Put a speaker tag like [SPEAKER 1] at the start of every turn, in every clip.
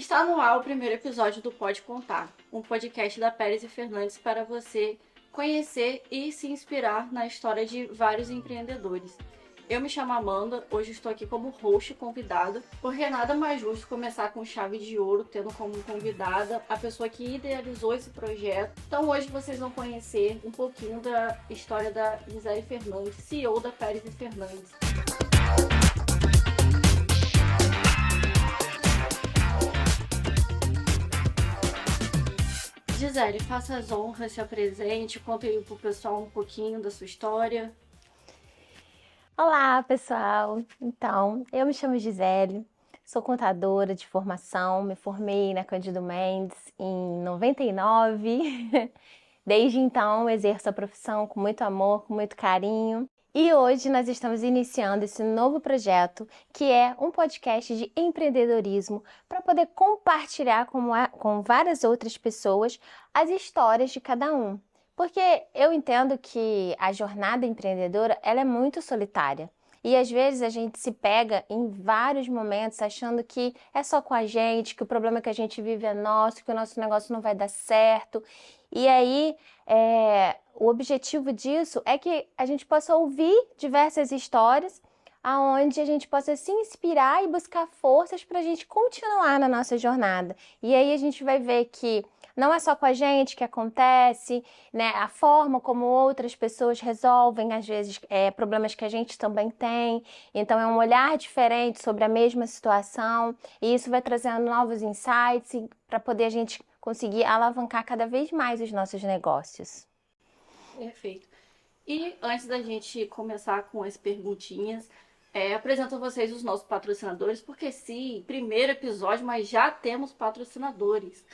[SPEAKER 1] Está no ar o primeiro episódio do Pode Contar, um podcast da Pérez e Fernandes para você conhecer e se inspirar na história de vários empreendedores. Eu me chamo Amanda, hoje estou aqui como host convidada, porque nada mais justo começar com chave de ouro, tendo como convidada a pessoa que idealizou esse projeto. Então hoje vocês vão conhecer um pouquinho da história da Gisele Fernandes, CEO da Pérez e Fernandes. Gisele, faça as honras, se apresente, conte aí pro pessoal um pouquinho da sua história.
[SPEAKER 2] Olá, pessoal! Então, eu me chamo Gisele, sou contadora de formação, me formei na Cândido Mendes em 99. Desde então, exerço a profissão com muito amor, com muito carinho. E hoje nós estamos iniciando esse novo projeto, que é um podcast de empreendedorismo, para poder compartilhar com várias outras pessoas as histórias de cada um. Porque eu entendo que a jornada empreendedora, ela é muito solitária. E às vezes a gente se pega em vários momentos achando que é só com a gente, que o problema que a gente vive é nosso, que o nosso negócio não vai dar certo. E aí, o objetivo disso é que a gente possa ouvir diversas histórias, aonde a gente possa se inspirar e buscar forças para a gente continuar na nossa jornada. E aí a gente vai ver que não é só com a gente que acontece, né? A forma como outras pessoas resolvem, às vezes, problemas que a gente também tem. Então, é um olhar diferente sobre a mesma situação. E isso vai trazendo novos insights para poder a gente conseguir alavancar cada vez mais os nossos negócios.
[SPEAKER 1] Perfeito. E antes da gente começar com as perguntinhas, apresento a vocês os nossos patrocinadores, porque sim, primeiro episódio, mas já temos patrocinadores.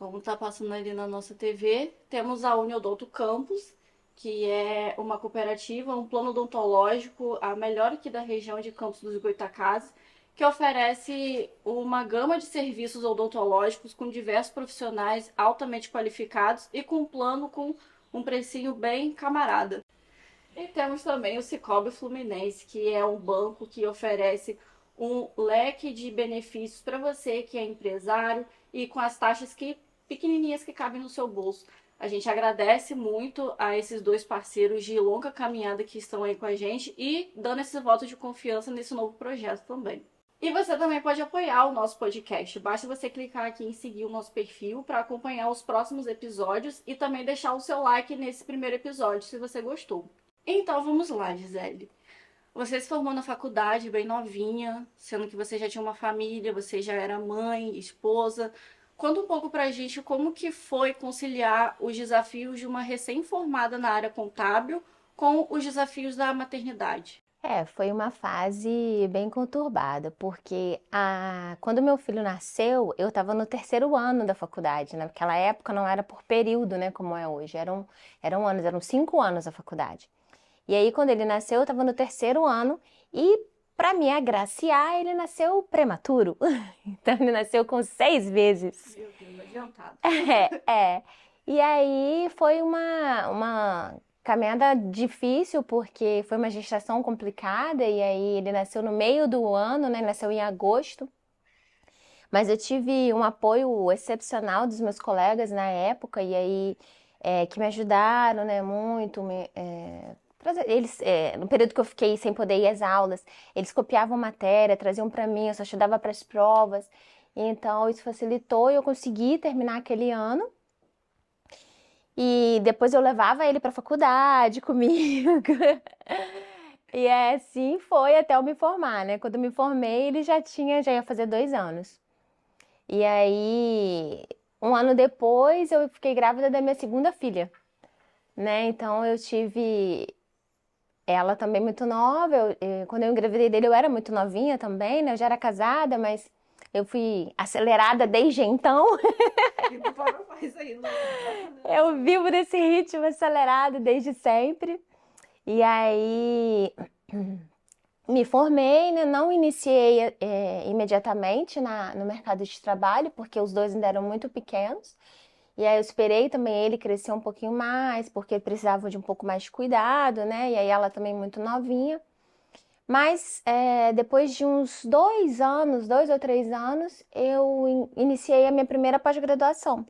[SPEAKER 1] Como está passando ali na nossa TV, temos a Uniodonto Campus, que é uma cooperativa, um plano odontológico, a melhor aqui da região de Campos dos Goytacazes, que oferece uma gama de serviços odontológicos com diversos profissionais altamente qualificados e com um plano com um precinho bem camarada. E temos também o Sicoob Fluminense, que é um banco que oferece um leque de benefícios para você que é empresário e com as taxas pequenininhas que cabem no seu bolso. A gente agradece muito a esses dois parceiros de longa caminhada que estão aí com a gente e dando esse voto de confiança nesse novo projeto também. E você também pode apoiar o nosso podcast. Basta você clicar aqui em seguir o nosso perfil para acompanhar os próximos episódios e também deixar o seu like nesse primeiro episódio, se você gostou. Então vamos lá, Gisele. Você se formou na faculdade bem novinha, sendo que você já tinha uma família, você já era mãe, esposa. Conta um pouco pra gente como que foi conciliar os desafios de uma recém-formada na área contábil com os desafios da maternidade.
[SPEAKER 2] Foi uma fase bem conturbada, porque quando meu filho nasceu, eu estava no terceiro ano da faculdade. Naquela época não era por período, né, como é hoje, eram anos, eram 5 anos a faculdade. E aí, quando ele nasceu, eu estava no terceiro ano e, para me agraciar, ele nasceu prematuro. Então, ele nasceu com 6 meses.
[SPEAKER 1] Meu Deus, adiantado.
[SPEAKER 2] É. E aí foi uma caminhada difícil, porque foi uma gestação complicada, e aí ele nasceu no meio do ano, né? Nasceu em agosto. Mas eu tive um apoio excepcional dos meus colegas na época, e aí que me ajudaram, né, muito. Eles, no período que eu fiquei sem poder ir às aulas, eles copiavam matéria, traziam para mim, eu só estudava para as provas. Então isso facilitou e eu consegui terminar aquele ano. E depois eu levava ele para a faculdade comigo. E assim foi até eu me formar, né? Quando eu me formei, ele já ia fazer 2 anos. E aí, um ano depois, eu fiquei grávida da minha segunda filha, né? Então eu tive ela também muito nova. Quando eu engravidei dele, eu era muito novinha também, né? Eu já era casada, mas eu fui acelerada desde então. Eu vivo nesse ritmo acelerado desde sempre. E aí me formei, né? Não iniciei imediatamente no mercado de trabalho, porque os dois ainda eram muito pequenos. E aí eu esperei também ele crescer um pouquinho mais, porque precisava de um pouco mais de cuidado, né? E aí ela também muito novinha. Mas depois de uns 2 anos, 2 ou 3 anos, eu iniciei a minha primeira pós-graduação,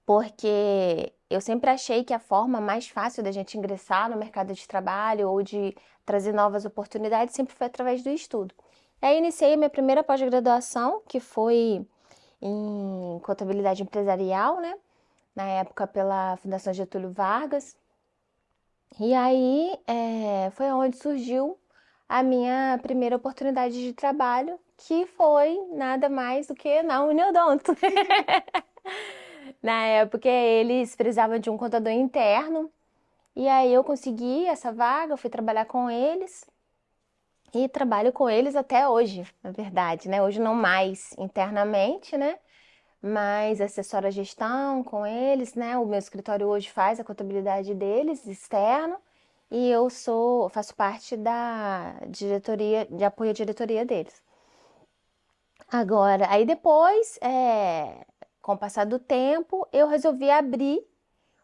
[SPEAKER 2] porque eu sempre achei que a forma mais fácil da gente ingressar no mercado de trabalho ou de trazer novas oportunidades sempre foi através do estudo. Aí iniciei a minha primeira pós-graduação, que foi em contabilidade empresarial, né? Na época pela Fundação Getúlio Vargas. E aí foi onde surgiu a minha primeira oportunidade de trabalho, que foi nada mais do que na Uniodonto. Na época eles precisavam de um contador interno, e aí eu consegui essa vaga, fui trabalhar com eles e trabalho com eles até hoje, na verdade, né? Hoje não mais internamente, né? Mas assessoro a gestão com eles, né? O meu escritório hoje faz a contabilidade deles, externo, e eu faço parte da diretoria, de apoio à diretoria deles. Agora, aí depois, com o passar do tempo, eu resolvi abrir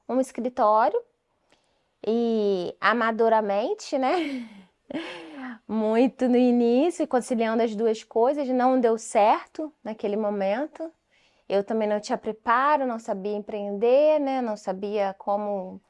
[SPEAKER 2] um escritório e amadoramente, né? Muito no início, conciliando as duas coisas, não deu certo naquele momento. Eu também não tinha preparo, não sabia empreender, né? Não sabia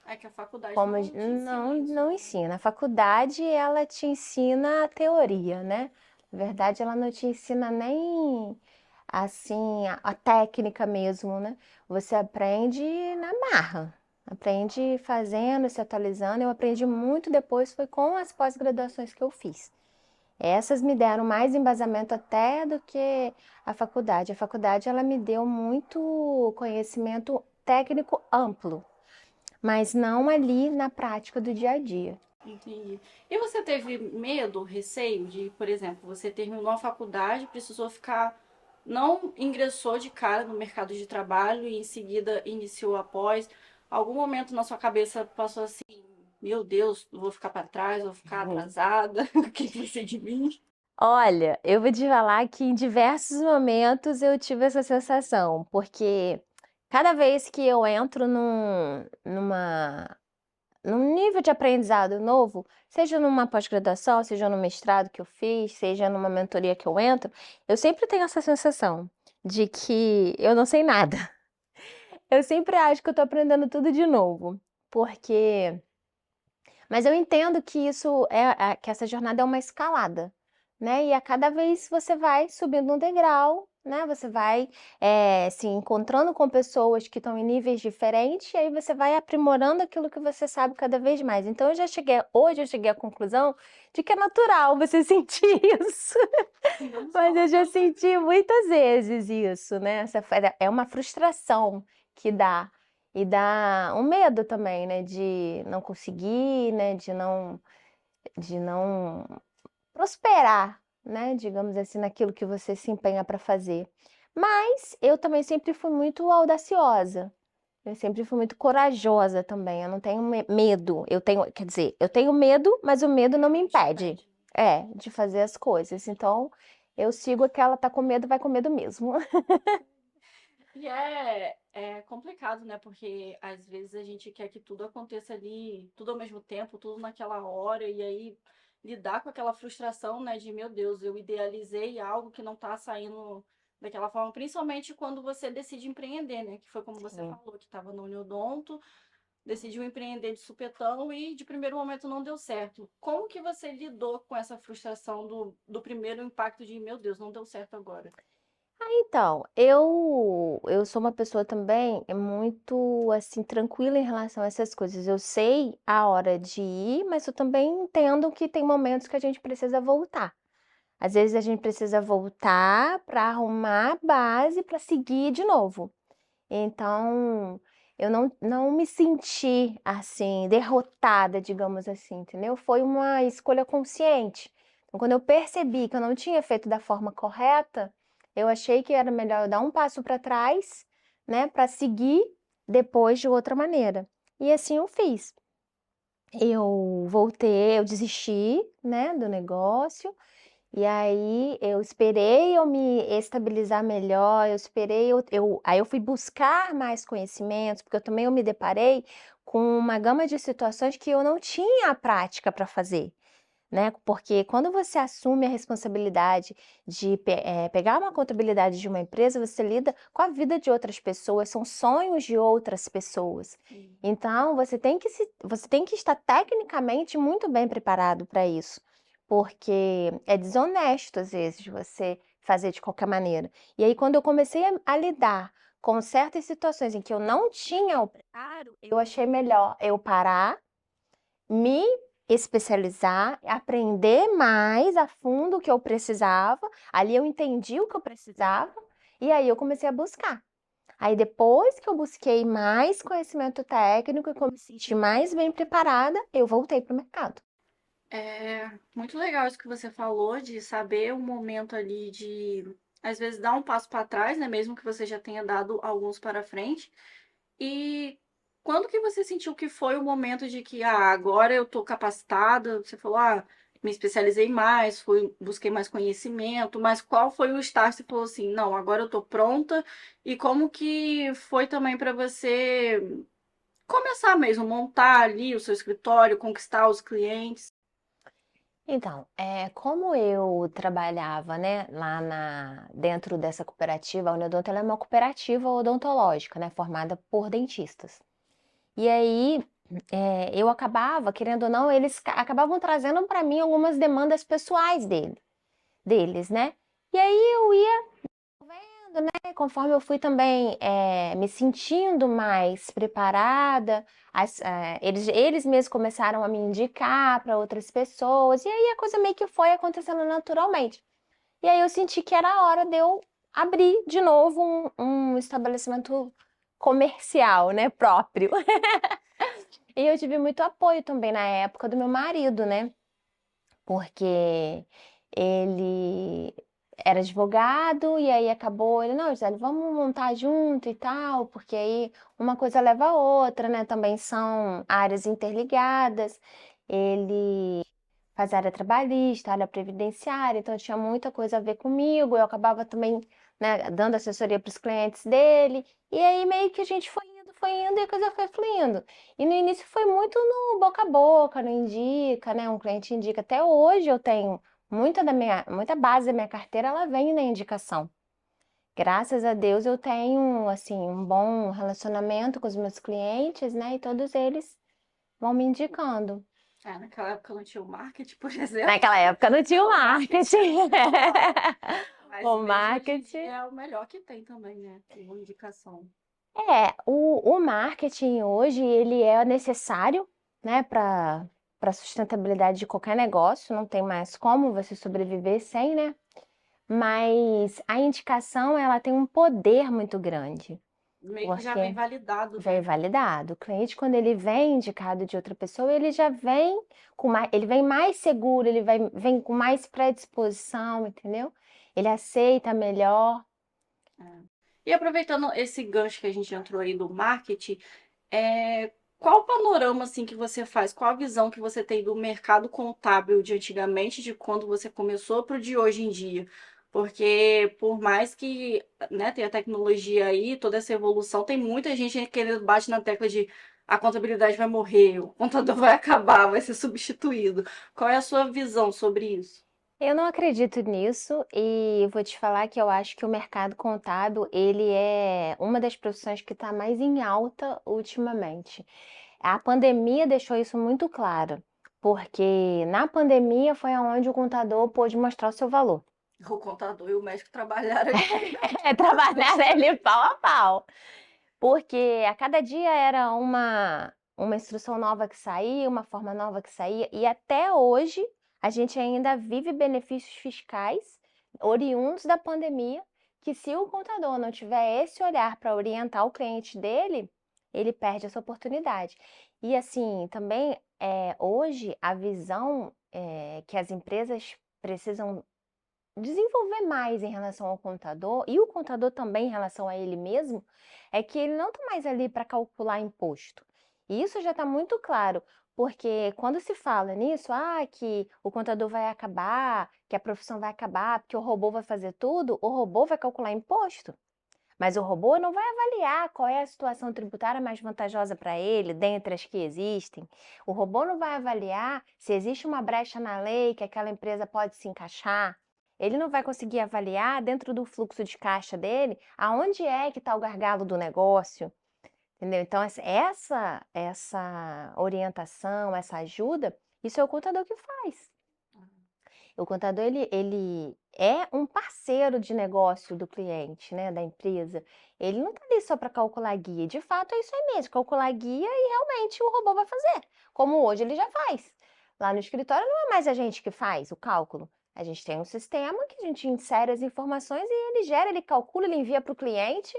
[SPEAKER 1] É que a faculdade
[SPEAKER 2] como
[SPEAKER 1] não te ensina isso,
[SPEAKER 2] não
[SPEAKER 1] né?
[SPEAKER 2] ensina. A faculdade ela te ensina a teoria, né? Na verdade, ela não te ensina nem assim a técnica mesmo, né? Você aprende na marra. Aprende fazendo, se atualizando. Eu aprendi muito depois, foi com as pós-graduações que eu fiz. Essas me deram mais embasamento até do que a faculdade. A faculdade ela me deu muito conhecimento técnico amplo, mas não ali na prática do dia a dia.
[SPEAKER 1] Entendi. E você teve medo, receio de, por exemplo, você terminou a faculdade, precisou ficar, não ingressou de cara no mercado de trabalho e em seguida iniciou após. Algum momento na sua cabeça passou assim, meu Deus, vou ficar para trás, vou ficar atrasada, o que vai ser de mim?
[SPEAKER 2] Olha, eu vou te falar que em diversos momentos eu tive essa sensação, porque cada vez que eu entro num nível de aprendizado novo, seja numa pós-graduação, seja no mestrado que eu fiz, seja numa mentoria que eu entro, eu sempre tenho essa sensação de que eu não sei nada. Eu sempre acho que eu tô aprendendo tudo de novo, porque mas eu entendo que que essa jornada é uma escalada, né? E a cada vez você vai subindo um degrau, né? Você vai se encontrando com pessoas que estão em níveis diferentes, e aí você vai aprimorando aquilo que você sabe cada vez mais. Então hoje eu cheguei à conclusão de que é natural você sentir isso.
[SPEAKER 1] Não
[SPEAKER 2] Mas eu
[SPEAKER 1] só.
[SPEAKER 2] já senti muitas vezes isso, né? É uma frustração que dá. E dá um medo também, né? De não conseguir, né? De não prosperar, né? Digamos assim, naquilo que você se empenha para fazer. Mas eu também sempre fui muito audaciosa. Eu sempre fui muito corajosa também. Eu não tenho medo. Quer dizer, eu tenho medo, mas o medo não me impede, de fazer as coisas. Então, eu sigo aquela tá com medo, vai com medo mesmo.
[SPEAKER 1] E é complicado, né? Porque às vezes a gente quer que tudo aconteça ali, tudo ao mesmo tempo, tudo naquela hora, e aí lidar com aquela frustração, né? De meu Deus, eu idealizei algo que não tá saindo daquela forma, principalmente quando você decide empreender, né? Que foi como você
[SPEAKER 2] Sim.
[SPEAKER 1] falou, que estava no Uniodonto, decidiu empreender de supetão e de primeiro momento não deu certo. Como que você lidou com essa frustração do primeiro impacto de meu Deus, não deu certo agora?
[SPEAKER 2] Então, eu sou uma pessoa também muito assim tranquila em relação a essas coisas. Eu sei a hora de ir, mas eu também entendo que tem momentos que a gente precisa voltar. Às vezes a gente precisa voltar para arrumar a base para seguir de novo. Então, eu não me senti assim derrotada, digamos assim, entendeu? Foi uma escolha consciente. Então, quando eu percebi que eu não tinha feito da forma correta, eu achei que era melhor eu dar um passo para trás, né, para seguir depois de outra maneira. E assim eu fiz. Eu voltei, eu desisti, né, do negócio. E aí eu esperei eu me estabilizar melhor, eu esperei aí eu fui buscar mais conhecimentos, porque eu me deparei com uma gama de situações que eu não tinha a prática para fazer, né? Porque quando você assume a responsabilidade de pegar uma contabilidade de uma empresa, você lida com a vida de outras pessoas, são sonhos de outras pessoas. Então, você tem que estar tecnicamente muito bem preparado para isso, porque é desonesto às vezes você fazer de qualquer maneira. E aí, quando eu comecei a lidar com certas situações em que eu não tinha o preparo, eu achei melhor eu parar, me especializar, aprender mais a fundo o que eu precisava. Ali eu entendi o que eu precisava e aí eu comecei a buscar. Aí depois que eu busquei mais conhecimento técnico e que eu me senti mais bem preparada, eu voltei para o mercado.
[SPEAKER 1] É muito legal isso que você falou, de saber o momento ali de, às vezes, dar um passo para trás, né? Mesmo que você já tenha dado alguns para frente. E quando que você sentiu que foi o momento de que, agora eu tô capacitada? Você falou, me especializei mais, busquei mais conhecimento, mas qual foi o estágio que você falou assim, não, agora eu tô pronta? E como que foi também para você começar mesmo, montar ali o seu escritório, conquistar os clientes?
[SPEAKER 2] Então, como eu trabalhava, né, dentro dessa cooperativa, a Uniodonto ela é uma cooperativa odontológica, né, formada por dentistas. E aí, eu acabava, querendo ou não, eles acabavam trazendo para mim algumas demandas pessoais deles, né? E aí eu ia vendo, né? Conforme eu fui também me sentindo mais preparada, eles mesmos começaram a me indicar para outras pessoas, e aí a coisa meio que foi acontecendo naturalmente. E aí eu senti que era a hora de eu abrir de novo um estabelecimento comercial, né, próprio. E eu tive muito apoio também na época do meu marido, né? Porque ele era advogado e aí acabou, ele, não, Gisele, vamos montar junto e tal, porque aí uma coisa leva a outra, né? Também são áreas interligadas. Ele faz área trabalhista, área previdenciária, então tinha muita coisa a ver comigo. Eu acabava também, né, dando assessoria para os clientes dele. E aí meio que a gente foi indo e a coisa foi fluindo. E no início foi muito no boca a boca, no indica, né? Um cliente indica. Até hoje eu tenho muita base da minha carteira, ela vem na indicação. Graças a Deus eu tenho, assim, um bom relacionamento com os meus clientes, né? E todos eles vão me indicando.
[SPEAKER 1] Naquela época não tinha o marketing, por exemplo.
[SPEAKER 2] Naquela época não tinha o
[SPEAKER 1] O marketing.
[SPEAKER 2] marketing.
[SPEAKER 1] Mas
[SPEAKER 2] O
[SPEAKER 1] mesmo hoje em dia
[SPEAKER 2] marketing.
[SPEAKER 1] é o melhor que tem também, né? Uma indicação.
[SPEAKER 2] O marketing hoje ele é necessário, né, para sustentabilidade de qualquer negócio. Não tem mais como você sobreviver sem, né? Mas a indicação ela tem um poder muito grande,
[SPEAKER 1] Meio que já vem
[SPEAKER 2] porque
[SPEAKER 1] validado,
[SPEAKER 2] vem
[SPEAKER 1] né?
[SPEAKER 2] validado. O cliente, quando ele vem indicado de outra pessoa, ele já vem ele vem mais seguro, vem com mais predisposição, entendeu? Ele aceita melhor.
[SPEAKER 1] É. E aproveitando esse gancho que a gente entrou aí do marketing, qual o panorama assim que você faz? Qual a visão que você tem do mercado contábil de antigamente, de quando você começou, para o de hoje em dia? Porque por mais que, né, tenha tecnologia aí, toda essa evolução, tem muita gente querendo bate na tecla de a contabilidade vai morrer, o contador vai acabar, vai ser substituído. Qual é a sua visão sobre isso?
[SPEAKER 2] Eu não acredito nisso e vou te falar que eu acho que o mercado contábil, ele é uma das profissões que está mais em alta ultimamente. A pandemia deixou isso muito claro, porque na pandemia foi aonde o contador pôde mostrar o seu valor.
[SPEAKER 1] O contador e o médico trabalharam ali.
[SPEAKER 2] É trabalhar ele pau a pau. Porque a cada dia era uma instrução nova que saía, uma forma nova que saía, e até hoje a gente ainda vive benefícios fiscais oriundos da pandemia, que se o contador não tiver esse olhar para orientar o cliente dele, ele perde essa oportunidade. E assim, também hoje a visão que as empresas precisam desenvolver mais em relação ao contador e o contador também em relação a ele mesmo, é que ele não está mais ali para calcular imposto. E isso já está muito claro, porque quando se fala nisso, que o contador vai acabar, que a profissão vai acabar, porque o robô vai fazer tudo, o robô vai calcular imposto. Mas o robô não vai avaliar qual é a situação tributária mais vantajosa para ele, dentre as que existem. O robô não vai avaliar se existe uma brecha na lei que aquela empresa pode se encaixar. Ele não vai conseguir avaliar dentro do fluxo de caixa dele aonde é que está o gargalo do negócio. Entendeu? Então, essa orientação, essa ajuda, isso é o contador que faz. O contador, ele é um parceiro de negócio do cliente, né, da empresa. Ele não está ali só para calcular guia. De fato, é isso aí mesmo, calcular guia e realmente o robô vai fazer, como hoje ele já faz. Lá no escritório não é mais a gente que faz o cálculo. A gente tem um sistema que a gente insere as informações e ele gera, ele calcula, ele envia para o cliente.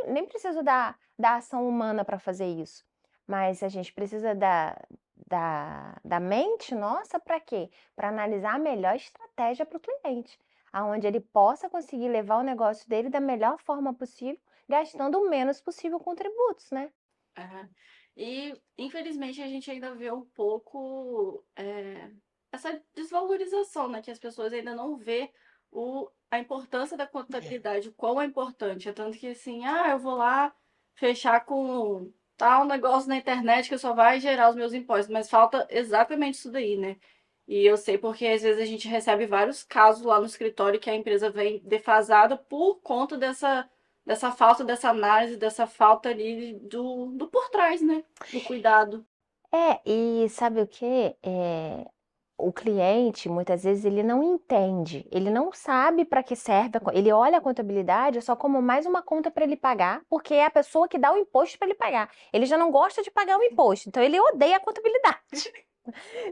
[SPEAKER 2] Nem preciso da ação humana para fazer isso. Mas a gente precisa da mente nossa para quê? Para analisar a melhor estratégia para o cliente, aonde ele possa conseguir levar o negócio dele da melhor forma possível, gastando o menos possível com tributos, né?
[SPEAKER 1] É. E, infelizmente, a gente ainda vê um pouco essa desvalorização, né? Que as pessoas ainda não vê a importância da contabilidade, o quão é importante. É tanto que, assim, eu vou lá fechar com tal negócio na internet que só vai gerar os meus impostos. Mas falta exatamente isso daí, né? E eu sei porque, às vezes, a gente recebe vários casos lá no escritório que a empresa vem defasada por conta dessa falta dessa análise, dessa falta ali do por trás, né? Do cuidado.
[SPEAKER 2] E sabe o quê? O cliente, muitas vezes, ele não entende, ele não sabe para que serve, ele olha a contabilidade só como mais uma conta para ele pagar, porque é a pessoa que dá o imposto para ele pagar. Ele já não gosta de pagar o imposto, então ele odeia a contabilidade,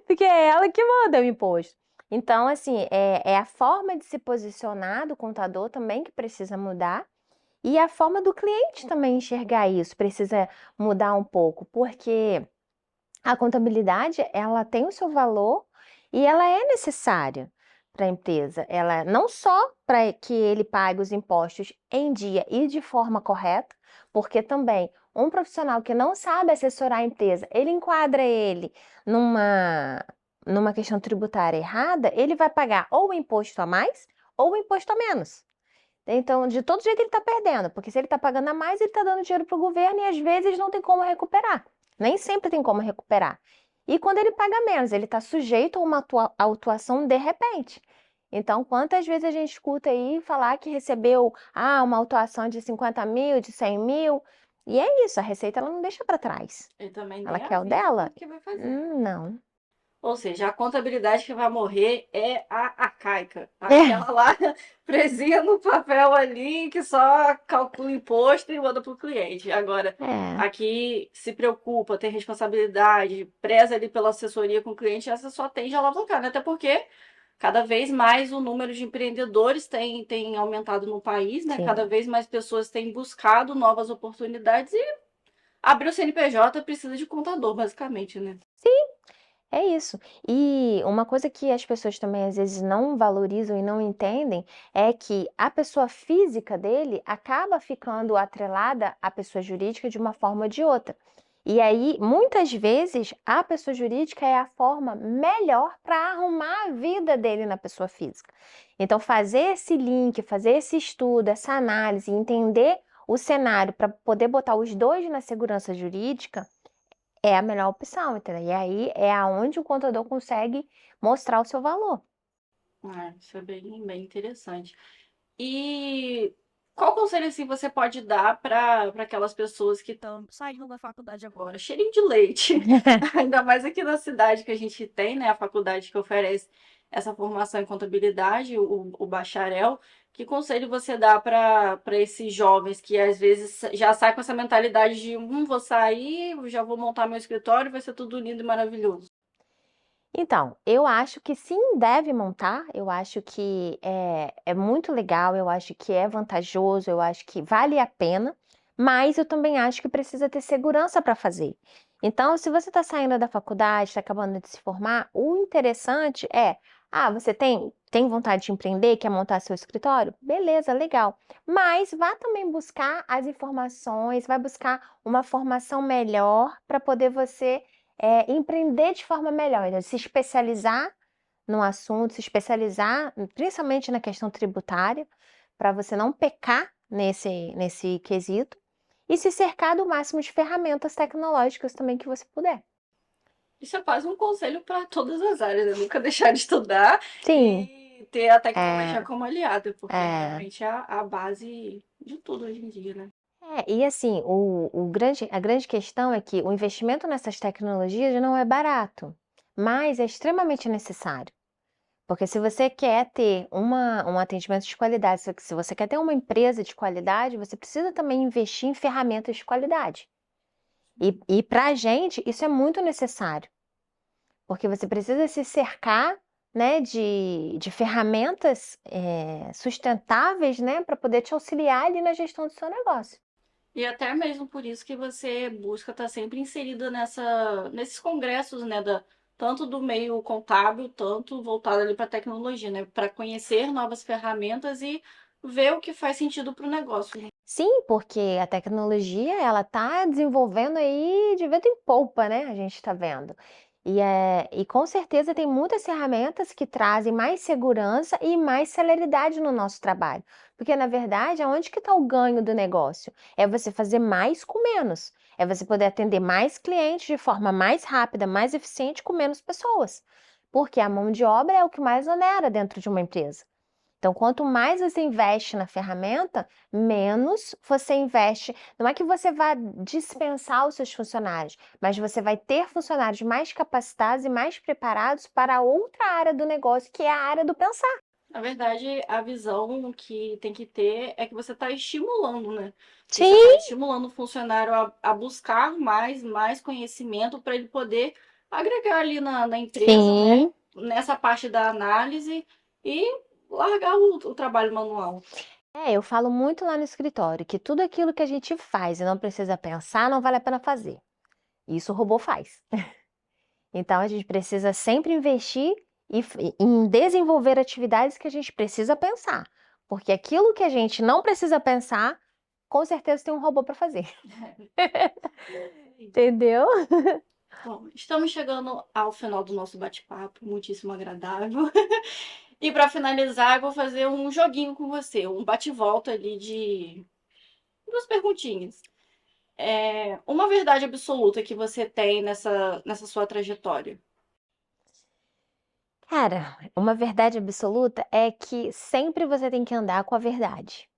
[SPEAKER 2] porque é ela que manda o imposto. Então, assim, é a forma de se posicionar do contador também que precisa mudar, e a forma do cliente também enxergar isso precisa mudar um pouco, porque a contabilidade, ela tem o seu valor e ela é necessária para a empresa. Ela não só para que ele pague os impostos em dia e de forma correta, porque também um profissional que não sabe assessorar a empresa, ele enquadra ele numa questão tributária errada, ele vai pagar ou o imposto a mais ou o imposto a menos. Então, de todo jeito ele está perdendo, porque se ele está pagando a mais, ele está dando dinheiro para o governo e às vezes não tem como recuperar. Nem sempre tem como recuperar. E quando ele paga menos, ele está sujeito a uma autuação de repente. Então, quantas vezes a gente escuta aí falar que recebeu uma autuação de 50 mil, de 100 mil, e é isso, a Receita ela não deixa para trás.
[SPEAKER 1] Ele também
[SPEAKER 2] Ela
[SPEAKER 1] nem
[SPEAKER 2] quer o
[SPEAKER 1] avisa
[SPEAKER 2] dela?
[SPEAKER 1] o que vai fazer.
[SPEAKER 2] Não.
[SPEAKER 1] Ou seja, a contabilidade que vai morrer é a arcaica.
[SPEAKER 2] É,
[SPEAKER 1] Aquela lá presinha no papel ali que só calcula imposto e manda para o cliente. Agora,
[SPEAKER 2] é,
[SPEAKER 1] aqui se preocupa, tem responsabilidade, preza ali pela assessoria com o cliente, essa só tende a alavancar, né? Até porque cada vez mais o número de empreendedores tem aumentado no país, né? Cada
[SPEAKER 2] sim.
[SPEAKER 1] vez mais pessoas têm buscado novas oportunidades e abrir o CNPJ precisa de contador, basicamente, né?
[SPEAKER 2] É isso. E uma coisa que as pessoas também às vezes não valorizam e não entendem é que a pessoa física dele acaba ficando atrelada à pessoa jurídica de uma forma ou de outra. E aí, muitas vezes, a pessoa jurídica é a forma melhor para arrumar a vida dele na pessoa física. Então, fazer esse link, fazer esse estudo, essa análise, entender o cenário para poder botar os dois na segurança jurídica é a melhor opção, entendeu? E aí é aonde o contador consegue mostrar o seu valor.
[SPEAKER 1] Isso é bem interessante. E qual conselho assim você pode dar para aquelas pessoas que estão saindo da faculdade agora, cheirinho de leite? Ainda mais aqui na cidade que a gente tem, né? A faculdade que oferece essa formação em contabilidade, o bacharel. Que conselho você dá para esses jovens que às vezes já saem com essa mentalidade de vou sair, já vou montar meu escritório, vai ser tudo lindo e maravilhoso?
[SPEAKER 2] Então, eu acho que sim, deve montar, eu acho que é muito legal, eu acho que é vantajoso, eu acho que vale a pena, mas eu também acho que precisa ter segurança para fazer. Então, se você está saindo da faculdade, está acabando de se formar, o interessante você tem vontade de empreender, quer montar seu escritório? Beleza, legal. Mas vá também buscar as informações, vai buscar uma formação melhor para poder você empreender de forma melhor, então, se especializar no assunto, se especializar principalmente na questão tributária, para você não pecar nesse quesito e se cercar do máximo de ferramentas tecnológicas também que você puder.
[SPEAKER 1] Isso é quase um conselho para todas as áreas, né? Nunca deixar de estudar
[SPEAKER 2] Sim,
[SPEAKER 1] e ter a
[SPEAKER 2] é,
[SPEAKER 1] tecnologia como aliada, porque
[SPEAKER 2] é.
[SPEAKER 1] realmente é a base de tudo hoje em dia, né?
[SPEAKER 2] E assim, a grande questão é que o investimento nessas tecnologias não é barato, mas é extremamente necessário. Porque se você quer ter um atendimento de qualidade, se você quer ter uma empresa de qualidade, você precisa também investir em ferramentas de qualidade. E para a gente, isso é muito necessário, porque você precisa se cercar, né, de ferramentas sustentáveis, né, para poder te auxiliar ali na gestão do seu negócio.
[SPEAKER 1] E até mesmo por isso que você busca estar sempre inserida nesses congressos, né? Tanto do meio contábil, tanto voltado ali para a tecnologia, né? Para conhecer novas ferramentas e ver o que faz sentido para o negócio, né?
[SPEAKER 2] Sim, porque a tecnologia ela está desenvolvendo aí de vento em polpa, né? A gente está vendo. E com certeza tem muitas ferramentas que trazem mais segurança e mais celeridade no nosso trabalho. Porque, na verdade, aonde que está o ganho do negócio? É você fazer mais com menos. É você poder atender mais clientes de forma mais rápida, mais eficiente, com menos pessoas. Porque a mão de obra é o que mais onera dentro de uma empresa. Então, quanto mais você investe na ferramenta, menos você investe. Não é que você vá dispensar os seus funcionários, mas você vai ter funcionários mais capacitados e mais preparados para outra área do negócio, que é a área do pensar.
[SPEAKER 1] Na verdade, a visão que tem que ter é que você está estimulando, né? Você está
[SPEAKER 2] Sim,
[SPEAKER 1] estimulando o funcionário a buscar mais conhecimento para ele poder agregar ali na empresa, né?
[SPEAKER 2] sim.
[SPEAKER 1] Nessa parte da análise e largar o trabalho manual.
[SPEAKER 2] Eu falo muito lá no escritório que tudo aquilo que a gente faz e não precisa pensar, não vale a pena fazer. Isso o robô faz. Então, a gente precisa sempre investir em desenvolver atividades que a gente precisa pensar, porque aquilo que a gente não precisa pensar, com certeza tem um robô para fazer. Entendeu?
[SPEAKER 1] Bom, estamos chegando ao final do nosso bate-papo, muitíssimo agradável. E para finalizar, eu vou fazer um joguinho com você, um bate-volta ali de duas perguntinhas. Uma verdade absoluta que você tem nessa sua trajetória.
[SPEAKER 2] Cara, uma verdade absoluta é que sempre você tem que andar com a verdade.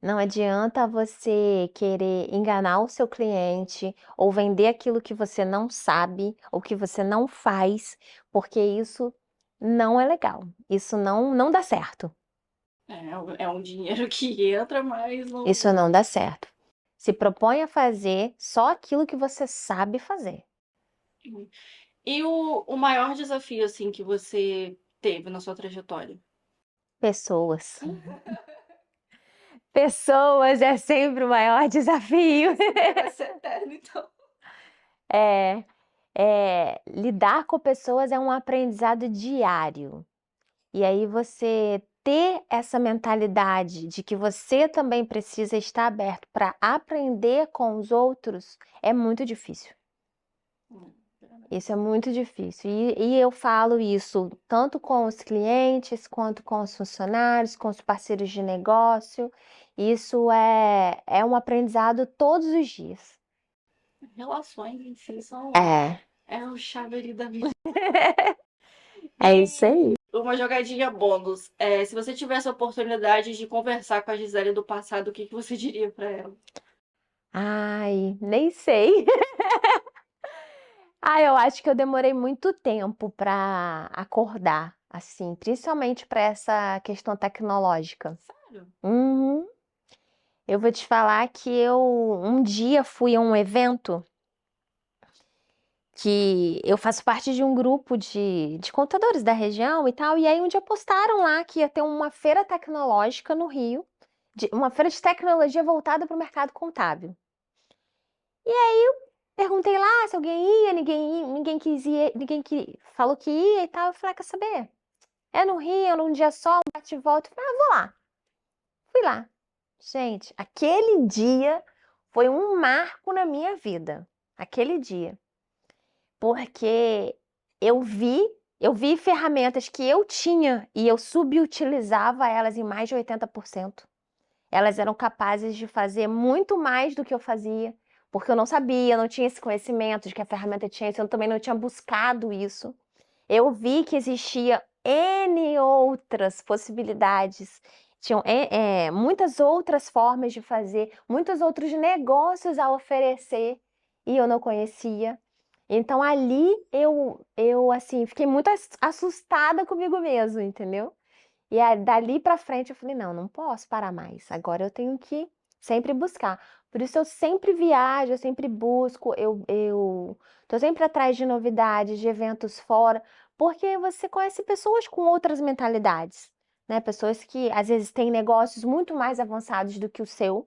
[SPEAKER 2] Não adianta você querer enganar o seu cliente ou vender aquilo que você não sabe ou que você não faz, porque isso não é legal. Isso não dá certo.
[SPEAKER 1] É um dinheiro que entra, mas
[SPEAKER 2] Isso
[SPEAKER 1] não.
[SPEAKER 2] não dá certo. Se propõe a fazer só aquilo que você sabe fazer.
[SPEAKER 1] E o maior desafio, assim, que você teve na sua trajetória?
[SPEAKER 2] Pessoas. Pessoas é sempre o maior desafio.
[SPEAKER 1] Vai ser eterno, então.
[SPEAKER 2] É, lidar com pessoas é um aprendizado diário. E aí você ter essa mentalidade de que você também precisa estar aberto para aprender com os outros é muito difícil. Isso é muito difícil. E eu falo isso tanto com os clientes, quanto com os funcionários, com os parceiros de negócio. Isso é um aprendizado todos os dias.
[SPEAKER 1] Relações em si são.
[SPEAKER 2] É,
[SPEAKER 1] É o chave ali da vida.
[SPEAKER 2] é isso aí.
[SPEAKER 1] E uma jogadinha bônus. Se você tivesse a oportunidade de conversar com a Gisele do passado, o que você diria pra ela?
[SPEAKER 2] Ai, nem sei. Eu acho que eu demorei muito tempo para acordar, assim, principalmente para essa questão tecnológica.
[SPEAKER 1] Sério?
[SPEAKER 2] Uhum. Eu vou te falar que eu um dia fui a um evento que eu faço parte de um grupo de contadores da região e tal, e aí um dia postaram lá que ia ter uma feira tecnológica no Rio, uma feira de tecnologia voltada para o mercado contábil. Perguntei lá se alguém ia, ninguém quis ir, falou que ia e tal. Eu falei, quer saber? É no Rio, é num dia só, um bate e volta. Eu falei, vou lá. Fui lá. Gente, aquele dia foi um marco na minha vida. Aquele dia. Porque eu vi, eu vi ferramentas que eu tinha e eu subutilizava elas em mais de 80%. elas eram capazes de fazer muito mais do que eu fazia, porque eu não sabia, não tinha esse conhecimento de que a ferramenta tinha isso, eu também não tinha buscado isso. Eu vi que existia N outras possibilidades, tinham muitas outras formas de fazer, muitos outros negócios a oferecer e eu não conhecia. Então ali eu assim, fiquei muito assustada comigo mesmo, entendeu? E aí, dali pra frente eu falei, não, não posso parar mais. Agora eu tenho que sempre buscar. Por isso eu sempre viajo, eu sempre busco, eu tô sempre atrás de novidades, de eventos fora, porque você conhece pessoas com outras mentalidades, né? Pessoas que às vezes têm negócios muito mais avançados do que o seu.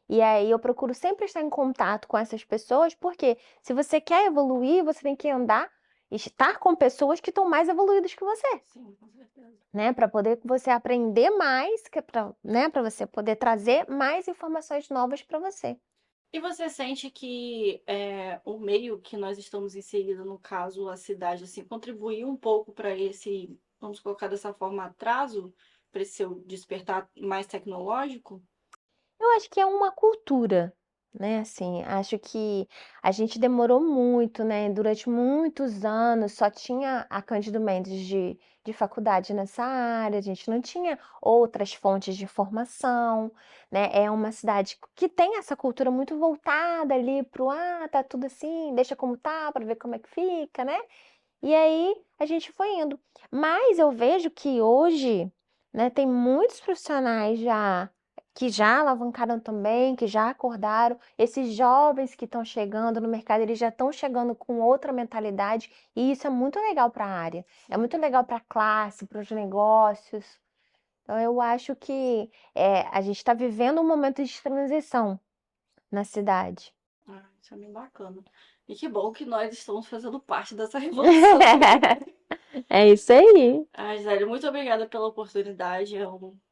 [SPEAKER 2] E aí eu procuro sempre estar em contato com essas pessoas, porque se você quer evoluir, você tem que andar e estar com pessoas que estão mais evoluídas que você,
[SPEAKER 1] Sim, com certeza.
[SPEAKER 2] né? Para poder você aprender mais, que né? Para você poder trazer mais informações novas para você.
[SPEAKER 1] E você sente que o meio que nós estamos inseridos, no caso a cidade, assim, contribuiu um pouco para esse, vamos colocar dessa forma, atraso, para esse seu despertar mais tecnológico?
[SPEAKER 2] Eu acho que é uma cultura, né? Assim, acho que a gente demorou muito, né? Durante muitos anos só tinha a Cândido Mendes de faculdade nessa área, a gente não tinha outras fontes de informação, né? É uma cidade que tem essa cultura muito voltada ali pro, tá tudo assim, deixa como tá, para ver como é que fica, né? E aí a gente foi indo. Mas eu vejo que hoje, né, tem muitos profissionais já que já alavancaram também, que já acordaram. Esses jovens que estão chegando no mercado, eles já estão chegando com outra mentalidade, e isso é muito legal para a área. É muito legal para a classe, para os negócios. Então eu acho que a gente está vivendo um momento de transição na cidade.
[SPEAKER 1] Ah, isso é bem bacana. E que bom que nós estamos fazendo parte dessa revolução.
[SPEAKER 2] É isso aí.
[SPEAKER 1] Ah, Gisele, muito obrigada pela oportunidade.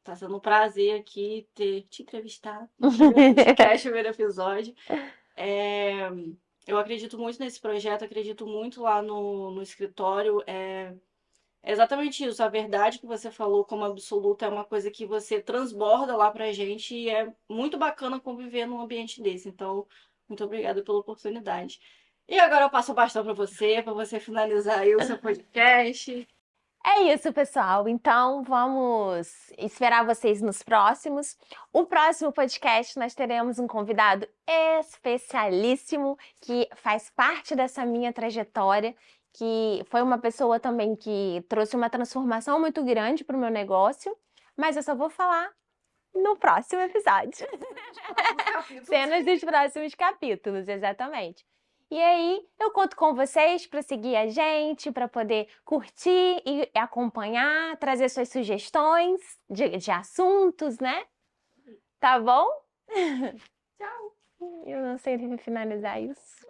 [SPEAKER 1] Tá sendo um prazer aqui ter te entrevistado no primeiro podcast, primeiro episódio. É, eu acredito muito nesse projeto, acredito muito lá no escritório. É exatamente isso. A verdade que você falou como absoluta é uma coisa que você transborda lá pra gente e é muito bacana conviver num ambiente desse. Então, muito obrigada pela oportunidade. E agora eu passo o bastão para você finalizar aí o seu podcast.
[SPEAKER 2] É isso, pessoal. Então, vamos esperar vocês nos próximos. O próximo podcast nós teremos um convidado especialíssimo que faz parte dessa minha trajetória, que foi uma pessoa também que trouxe uma transformação muito grande para o meu negócio, mas eu só vou falar no próximo episódio. Cenas dos próximos capítulos, exatamente. E aí, eu conto com vocês para seguir a gente, para poder curtir e acompanhar, trazer suas sugestões de assuntos, né? Tá bom?
[SPEAKER 1] Tchau.
[SPEAKER 2] Eu não sei finalizar isso.